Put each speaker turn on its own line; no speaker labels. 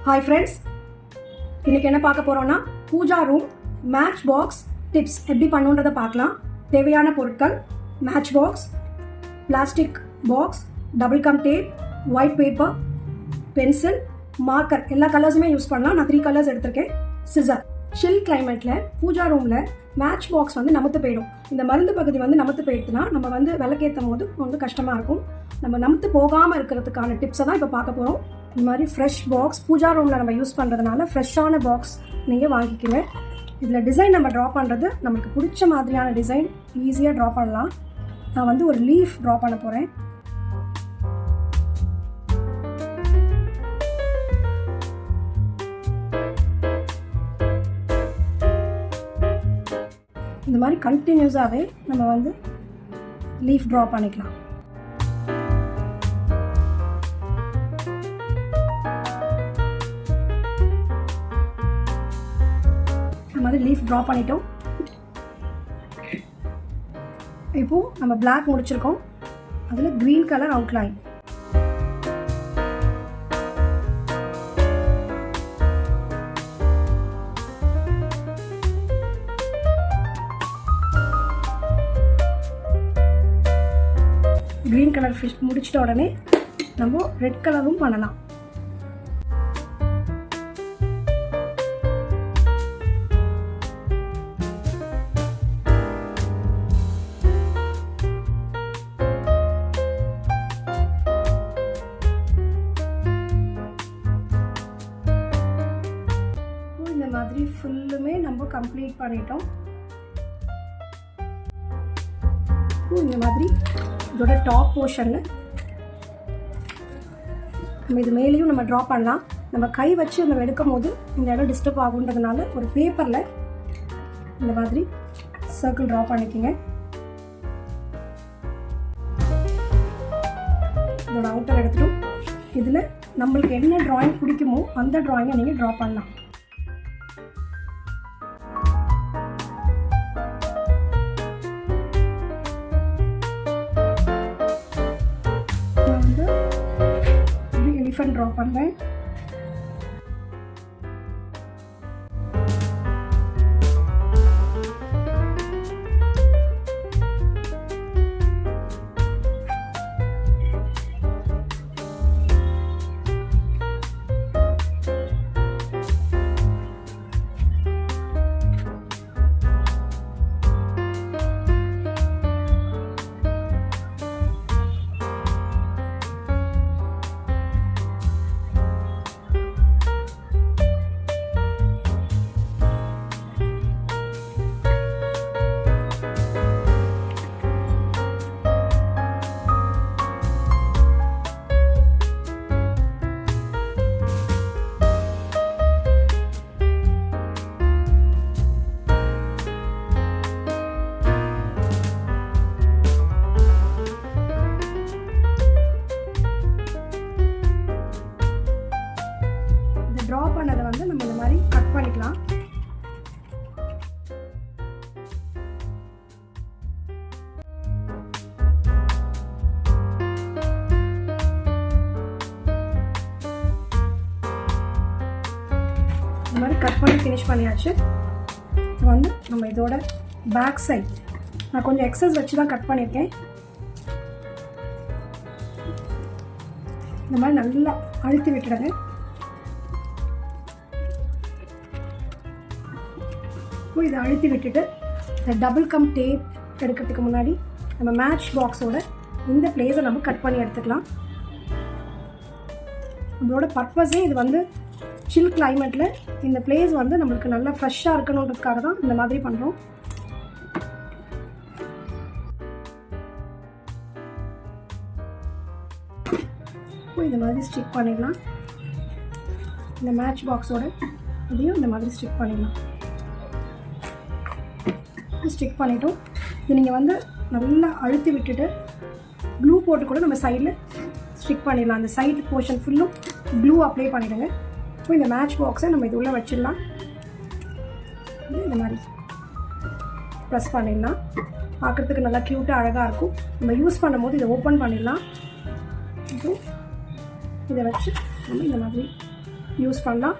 Hi friends, இன்றைக்கி என்ன பார்க்க போகிறோன்னா pooja room match box tips எப்படி பண்ணுன்றதை பார்க்கலாம். தேவையான பொருட்கள்: match box, plastic box, double gum tape, white paper, pencil, marker. எல்லா கலர்ஸுமே யூஸ் பண்ணலாம். நான் 3 கலர்ஸ் எடுத்திருக்கேன். சிசர். சில் கிளைமேட்டில் பூஜா ரூமில் மேட்ச் பாக்ஸ் நமுத்து போயிடும். இந்த மருந்து பகுதி நமுத்து போயிடுச்சுன்னா நம்ம விளக்கேற்றும் போது கஷ்டமாக இருக்கும். நம்ம நமுத்து போகாமல் இருக்கிறதுக்கான டிப்ஸை தான் இப்போ பார்க்க போகிறோம். இந்த மாதிரி ஃப்ரெஷ் பாக்ஸ் பூஜா ரூமில் நம்ம யூஸ் பண்ணுறதுனால ஃப்ரெஷ்ஷான பாக்ஸ் நீங்கள் வாங்கிக்குங்க. இதில் டிசைன் நம்ம ட்ரா பண்ணுறது நமக்கு பிடிச்ச மாதிரியான டிசைன் ஈஸியாக ட்ரா பண்ணலாம். நான் ஒரு லீஃப் ட்ரா பண்ண போகிறேன். இந்த மாதிரி கண்டினியூஸாகவே நம்ம லீஃப் ட்ரா பண்ணிக்கலாம். இந்த மாதிரி லீஃப் ட்ரா பண்ணிட்டோம். இப்போது நம்ம பிளாக் முடிச்சிருக்கோம். அதில் green colour outline. Green colour fish முடிச்சிட்ட உடனே நம்ம ரெட் கலரும் பண்ணலாம். இந்த மாதிரி ஃபுல்லுமே நம்ம கம்ப்ளீட் பண்ணிட்டோம். இந்த மாதிரி இதோட டாப் போர்ஷனில் நம்ம இது மேலேயும் நம்ம ட்ரா பண்ணலாம். நம்ம கை வச்சு நம்ம எடுக்கும் போது இந்த இடம் டிஸ்டர்ப் ஆகுன்றதுனால ஒரு பேப்பரில் இந்த மாதிரி சர்க்கிள் ட்ரா பண்ணிக்கோங்க. இதோட அவுட்டர் எடுத்துட்டோம். இதில் நம்மளுக்கு என்ன ட்ராயிங் பிடிக்குமோ அந்த ட்ராயிங்கை நீங்கள் ட்ரா பண்ணலாம். ட்ரா பண்ணுறேன். ட்ரா பண்ணதை நம்ம இந்த மாதிரி கட் பண்ணிக்கலாம். இந்த மாதிரி கட் பண்ணி ஃபினிஷ் பண்ணியாச்சு. நம்ம இதோட பேக் சைட் நான் கொஞ்சம் எக்ஸஸ் வச்சு தான் கட் பண்ணியிருக்கேன். இந்த மாதிரி நல்லா அழுத்தி விட்டுடுங்க. இதை அழுத்தி விட்டுட்டு இந்த டபுள் கம் டேப் எடுக்கிறதுக்கு முன்னாடி நம்ம மேட்ச் பாக்ஸோட இந்த பிளேஸை நம்ம கட் பண்ணி எடுத்துக்கலாம். நம்மளோட பர்பஸே இது சில் கிளைமேட்டில் இந்த பிளேஸ் நம்மளுக்கு நல்லா ஃப்ரெஷ்ஷாக இருக்கணுன்றதுக்காக தான் இந்த மாதிரி பண்ணுறோம். இந்த மாதிரி ஸ்டிக் பண்ணிடலாம். இந்த மேட்ச் பாக்ஸோட இதையும் இந்த மாதிரி ஸ்டிக் பண்ணிடலாம். ஸ்டிக் பண்ணிட்டோம். இது நீங்கள் நல்லா அழுத்தி விட்டுட்டு க்ளூ போட்டு கூட நம்ம சைடில் ஸ்டிக் பண்ணிடலாம். அந்த சைடு போர்ஷன் ஃபுல்லும் க்ளூ அப்ளை பண்ணிடுங்க. இப்போ இந்த மேட்ச் பாக்ஸை நம்ம இது உள்ளே வச்சிடலாம். இந்த மாதிரி ப்ரெஸ் பண்ணிடலாம். பார்க்குறதுக்கு நல்லா க்யூட்டாக அழகாக இருக்கும். நம்ம யூஸ் பண்ணும்போது இதை ஓப்பன் பண்ணிடலாம். இப்போ இதை வச்சு நம்ம இந்த மாதிரி யூஸ் பண்ணலாம்.